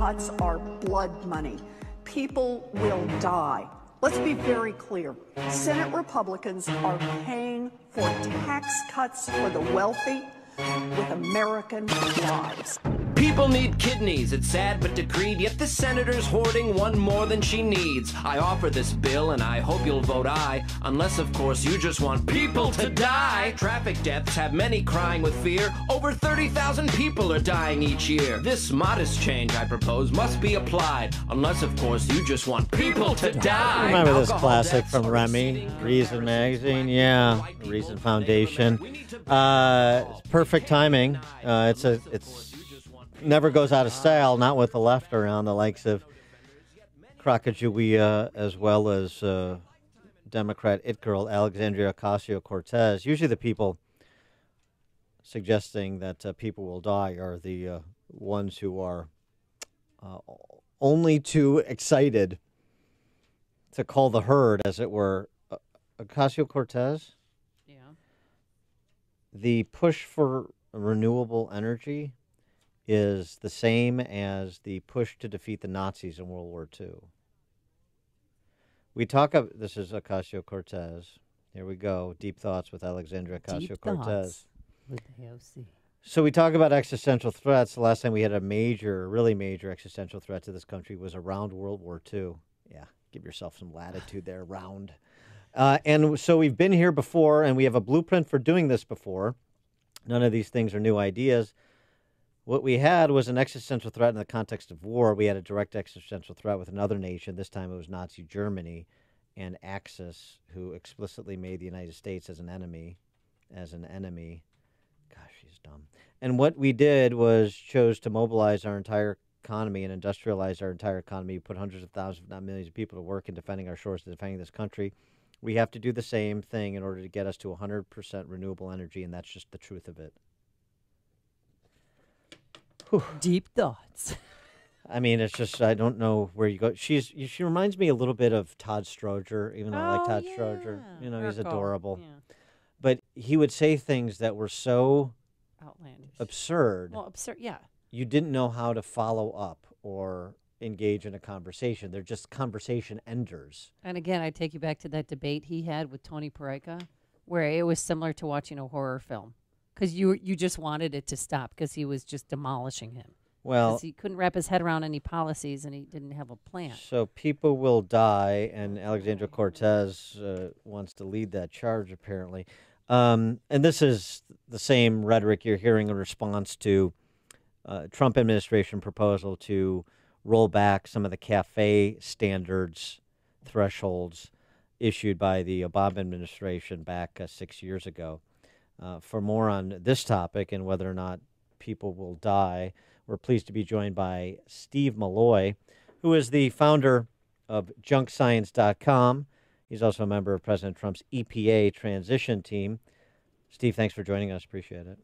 cuts are blood money. People will die. Let's be very clear. Senate Republicans are paying for tax cuts for the wealthy with American lives. People need kidneys, it's sad but decreed, yet the senator's hoarding one more than she needs. I offer this bill and I hope you'll vote aye, unless of course you just want people to die. Traffic deaths have many crying with fear. Over 30,000 people are dying each year. This modest change I propose must be applied, unless of course you just want people to die. Remember this classic from Remy, Reason Magazine? Yeah, Reason Foundation. It's perfect timing. It's never goes out of style, not with the left around, the likes of Sacagawea as well as Democrat it girl Alexandria Ocasio-Cortez. Usually the people suggesting that people will die are the ones who are only too excited to call the herd, as it were. Ocasio-Cortez? Yeah. The push for renewable energy is the same as the push to defeat the Nazis in World War II. We talk of, this is Ocasio-Cortez. Here we go. Deep Thoughts with Alexandria Ocasio-Cortez. With AOC. So we talk about existential threats. The last time we had a really major existential threat to this country was around World War II. Yeah, give yourself some latitude there, round. And so we've been here before, and we have a blueprint for doing this before. None of these things are new ideas. What we had was an existential threat in the context of war. We had a direct existential threat with another nation. This time it was Nazi Germany and Axis, who explicitly made the United States as an enemy. Gosh, she's dumb. And what we did was chose to mobilize our entire economy and industrialize our entire economy. We put hundreds of thousands, if not millions of people to work in defending our shores, and defending this country. We have to do the same thing in order to get us to 100% renewable energy, and that's just the truth of it. Whew. Deep thoughts. I mean, it's just, I don't know where you go. She reminds me a little bit of Todd Stroger, even though I like Todd Stroger. You know, he's adorable. Yeah. But he would say things that were so outlandish, absurd. Well, absurd, yeah. You didn't know how to follow up or engage in a conversation. They're just conversation enders. And again, I take you back to that debate he had with Tony Perica, where it was similar to watching a horror film. Because you just wanted it to stop because he was just demolishing him. Well, because he couldn't wrap his head around any policies and he didn't have a plan. So people will die, and Alexandria Cortez wants to lead that charge, apparently. And this is the same rhetoric you're hearing in response to Trump administration proposal to roll back some of the CAFE standards thresholds issued by the Obama administration back 6 years ago. For more on this topic and whether or not people will die, we're pleased to be joined by Steve Milloy, who is the founder of junkscience.com. He's also a member of President Trump's EPA transition team. Steve, thanks for joining us. Appreciate it.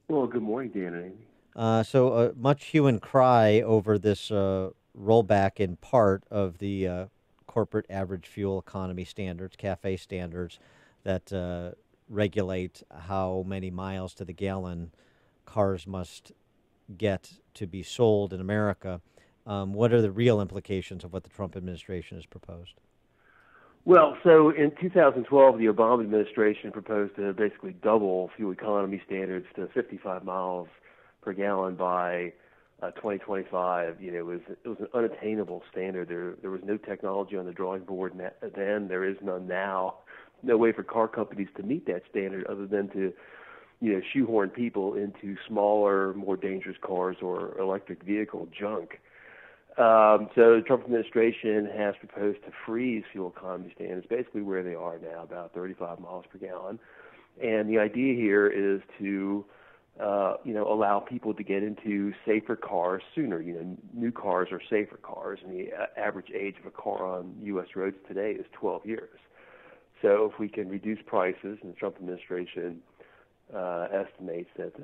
Well, good morning, Dan and Amy. So much hue and cry over this rollback in part of the corporate average fuel economy standards, CAFE standards, that regulate how many miles to the gallon cars must get to be sold in America. What are the real implications of what the Trump administration has proposed? Well, so in 2012, the Obama administration proposed to basically double fuel economy standards to 55 miles per gallon by 2025. You know, it was an unattainable standard. There was no technology on the drawing board then. There is none now. No way for car companies to meet that standard other than to, shoehorn people into smaller, more dangerous cars or electric vehicle junk. So the Trump administration has proposed to freeze fuel economy standards basically where they are now, about 35 miles per gallon. And the idea here is to, allow people to get into safer cars sooner. New cars are safer cars, and the average age of a car on U.S. roads today is 12 years. So if we can reduce prices, and the Trump administration estimates that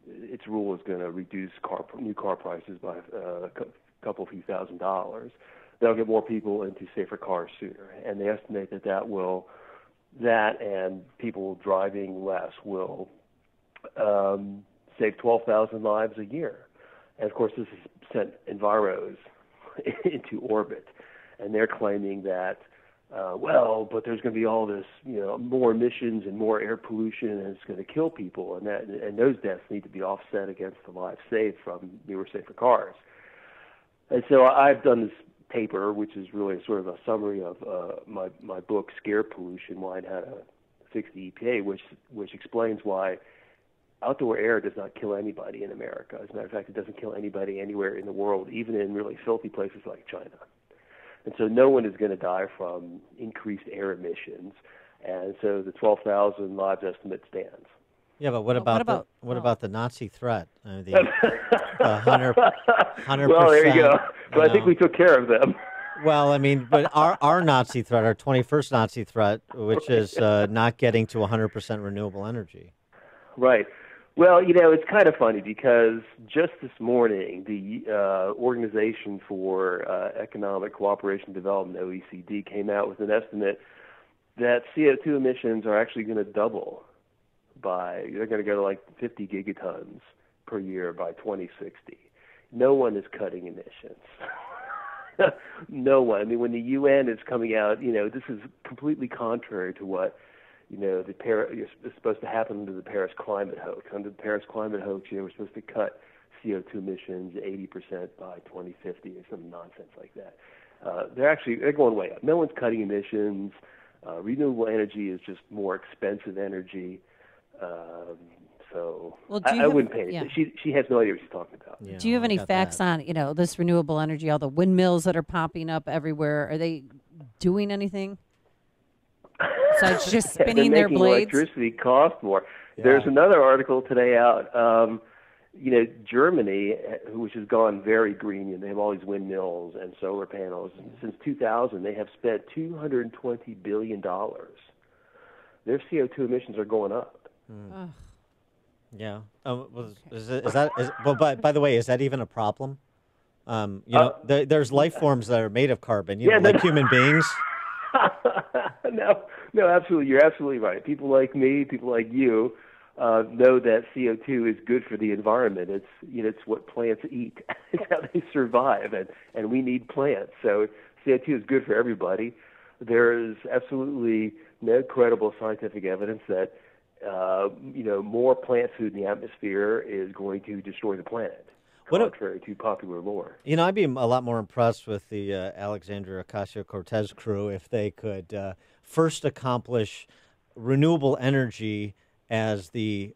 its rule is going to reduce new car prices by a couple few $1,000s, that'll get more people into safer cars sooner. And they estimate that and people driving less will save 12,000 lives a year. And of course, this has sent Enviros into orbit, and they're claiming that, but there's going to be all this, more emissions and more air pollution, and it's going to kill people, and those deaths need to be offset against the lives saved from newer, safer cars. And so I've done this paper, which is really sort of a summary of my book, Scare Pollution: Why and How to Fix the EPA, which explains why outdoor air does not kill anybody in America. As a matter of fact, it doesn't kill anybody anywhere in the world, even in really filthy places like China. And so no one is going to die from increased air emissions. And so the 12,000 lives estimate stands. Yeah, but what about the Nazi threat? The 100%. Well, there you go. But I think we took care of them. Well, I mean, but our Nazi threat, our 21st Nazi threat, which is not getting to 100% renewable energy. Right. Well, it's kind of funny because just this morning, the Organization for Economic Cooperation and Development, OECD, came out with an estimate that CO2 emissions are actually going to double they're going to go to like 50 gigatons per year by 2060. No one is cutting emissions. No one. I mean, when the UN is coming out, this is completely contrary to what is supposed to happen under the Paris climate hoax. Under the Paris climate hoax, we're supposed to cut CO2 emissions 80% by 2050 or some nonsense like that. They're going way up. No one's cutting emissions. Renewable energy is just more expensive energy. I wouldn't pay attention. Yeah. She has no idea what she's talking about. Yeah, do you have any facts on, this renewable energy, all the windmills that are popping up everywhere? Are they doing anything? So it's just spinning their blades? Electricity costs more. Yeah. There's another article today out. Germany, which has gone very green, and they have all these windmills and solar panels. And since 2000, they have spent $220 billion. Their CO2 emissions are going up. Mm. Yeah. By the way, is that even a problem? There's life forms that are made of carbon, like human beings. No, absolutely. You're absolutely right. People like me, people like you, know that CO2 is good for the environment. It's what plants eat. It's how they survive, and we need plants. So CO2 is good for everybody. There is absolutely no credible scientific evidence that more plant food in the atmosphere is going to destroy the planet, contrary to popular lore. I'd be a lot more impressed with the Alexandria Ocasio-Cortez crew if they could first accomplish renewable energy as the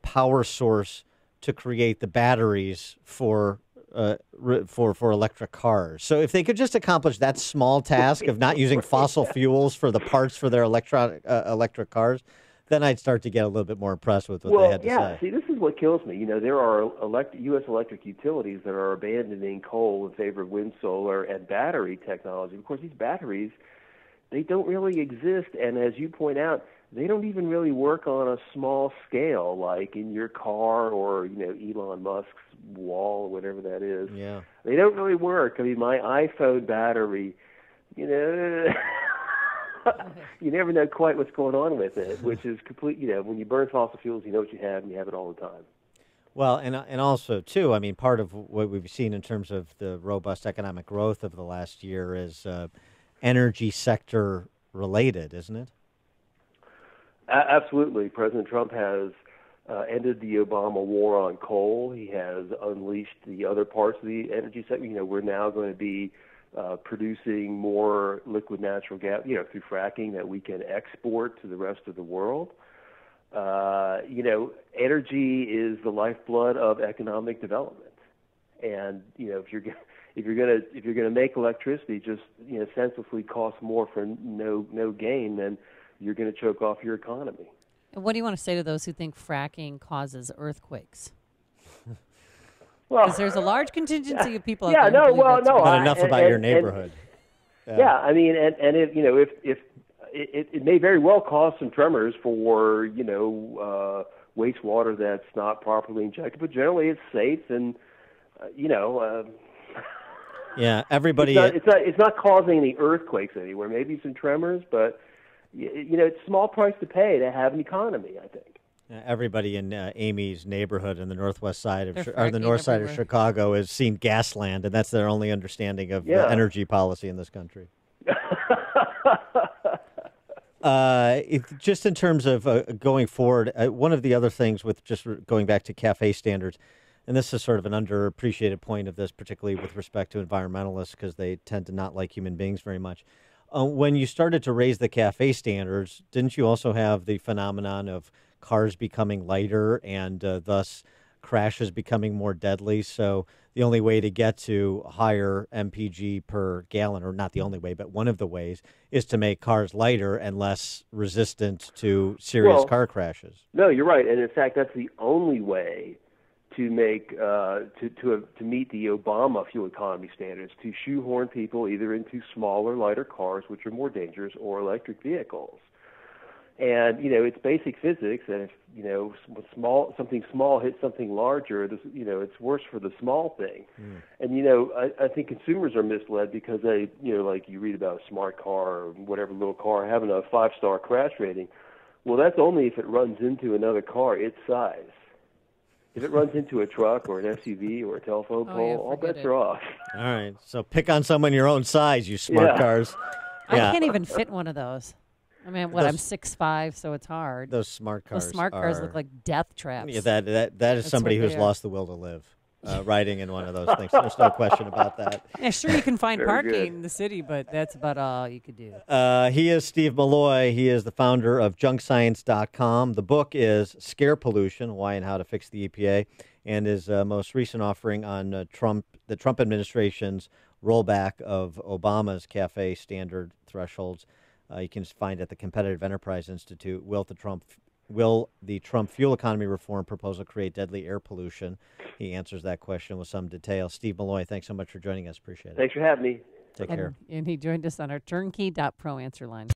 power source to create the batteries for electric cars. So if they could just accomplish that small task of not using fossil fuels for the parts for their electric cars, then I'd start to get a little bit more impressed with what they had to say. See, this is what kills me. There are U.S. electric utilities that are abandoning coal in favor of wind, solar, and battery technology. Of course, these batteries, they don't really exist, and as you point out, they don't even really work on a small scale, like in your car or Elon Musk's wall or whatever that is. Yeah, they don't really work. I mean, my iPhone battery, you never know quite what's going on with it, which is complete. When you burn fossil fuels, you know what you have, and you have it all the time. Well, and also too, I mean, part of what we've seen in terms of the robust economic growth of the last year is energy sector related, isn't it? Absolutely. President Trump has ended the Obama war on coal. He has unleashed the other parts of the energy sector. We're now going to be producing more liquid natural gas, through fracking that we can export to the rest of the world. Energy is the lifeblood of economic development, and if you're gonna make electricity just senselessly cost more for no gain, then you're going to choke off your economy. And what do you want to say to those who think fracking causes earthquakes? Well, because there's a large contingency of people. Not enough about your neighborhood. I mean, and if it may very well cause some tremors for wastewater that's not properly injected, but generally it's safe and everybody. It's not causing any earthquakes anywhere. Maybe some tremors, but it's a small price to pay to have an economy, I think. Everybody in Amy's neighborhood in the northwest side of They're or the north fracking side of everywhere. Chicago has seen Gasland, and that's their only understanding of Yeah. energy policy in this country. Just in terms of going forward, one of the other things with just going back to cafe standards, and this is sort of an underappreciated point of this, particularly with respect to environmentalists, because they tend to not like human beings very much. When you started to raise the cafe standards, didn't you also have the phenomenon of cars becoming lighter and thus crashes becoming more deadly? So the only way to get to higher MPG per gallon, or not the only way, but one of the ways, is to make cars lighter and less resistant to serious Well, car crashes. No, you're right, and in fact, that's the only way to make to meet the Obama fuel economy standards, to shoehorn people either into smaller, lighter cars, which are more dangerous, or electric vehicles. And it's basic physics, and if something small hits something larger, it's worse for the small thing. And I think consumers are misled because they like you read about a smart car or whatever little car having a 5-star crash rating. Well, that's only if it runs into another car its size. If it runs into a truck or an SUV or a telephone pole, all forget bets it. are off. All right, so pick on someone your own size, you smart Yeah. cars. I Yeah. can't even fit one of those. I mean, Those- I'm 6'5", so it's hard. Those smart cars. Those smart cars are- look like death traps. Yeah, that is That's somebody what who's they are. lost the will to live, riding in one of those things. There's no question about that. Yeah, sure, you can find Very parking good. in the city, but that's about all you could do. He is Steve Milloy. He is the founder of junkscience.com. The book is Scare Pollution, Why and How to Fix the EPA, and his most recent offering on the Trump administration's rollback of Obama's CAFE standard thresholds. You can find at the Competitive Enterprise Institute, Will the Trump fuel economy reform proposal create deadly air pollution? He answers that question with some detail. Steve Milloy, thanks so much for joining us. Appreciate it. Thanks for having me. Take care. And he joined us on our turnkey.pro answer line.